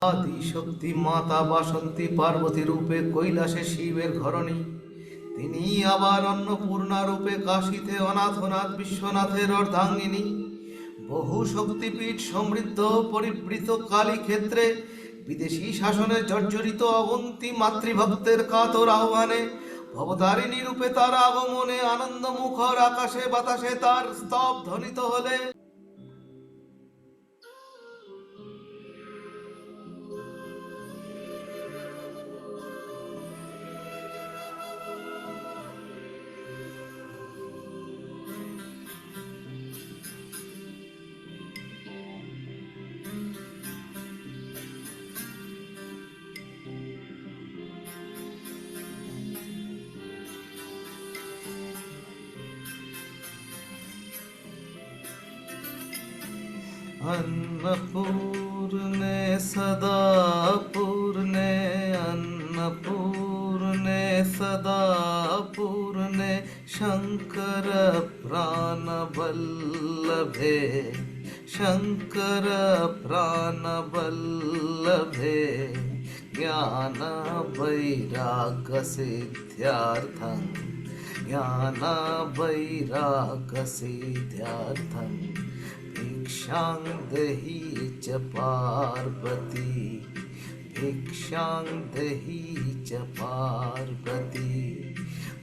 আদি শক্তি মাতা বাসন্তী পার্বতী রূপে কৈলাসে শিবের ঘরণী, তিনি আবার অন্নপূর্ণা রূপে কাশীতে অনাথনাথ বিশ্বনাথের অর্ধাঙ্গিনী। বহু শক্তিপীঠ সমৃদ্ধ পরিবৃত কালী ক্ষেত্রে বিদেশি শাসনে জর্জরিত অবন্তী মাতৃভক্তের কাতর আহ্বানে ভবতারিণী রূপে তার আগমনে আনন্দ মুখর আকাশে বাতাসে তার স্তব ধ্বনিত হলে अन्नपूर्णे सदा पूर्णे, अन्नपूर्णे सदा पूर्णे, शंकर प्राणवल्लभे, शंकर प्राणवल्लभे, ज्ञान वैराग्य सिद्ध्यार्थं, ज्ञान वैराग्य सिद्ध्यार्थं भिक्षां देहि च पार्वती, भिक्षां देहि च पार्वती।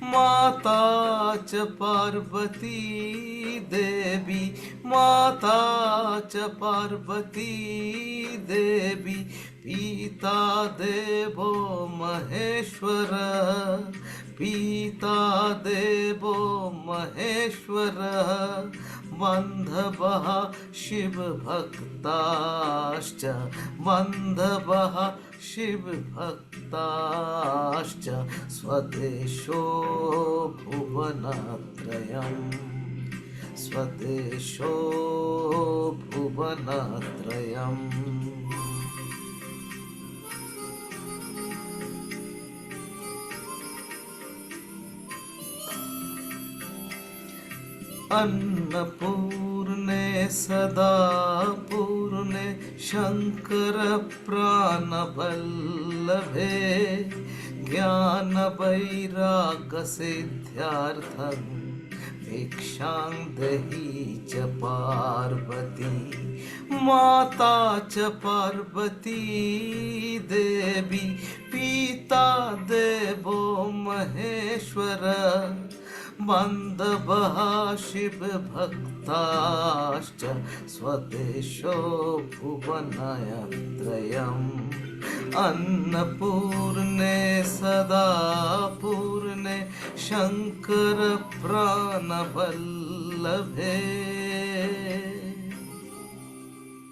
माता च पार्वती देवी, माता च पार्वती देवी, पिता देवो महेश्वर, पिता देवो महेश्वर, बन्धवः शिवभक्ताश्च, बन्धवः शिवभक्ताश्च, स्वदेशो भुवनत्रयम्, स्वदेशो भुवनत्रयम्। अन्नपूर्णे सदा पूर्णे, शंकर प्राणवल्लभे, ज्ञान वैराग्य सिद्ध्यार्थं भिक्षां देहि च पार्वती। माता च पार्वती देवी, पिता देवो महेश्वर, बन्धवः शिवभक्ताश्च, स्वदेशो भुवनत्रयम्। अन्नपूर्णे सदा पूर्णे, शंकर प्राणवल्लभे।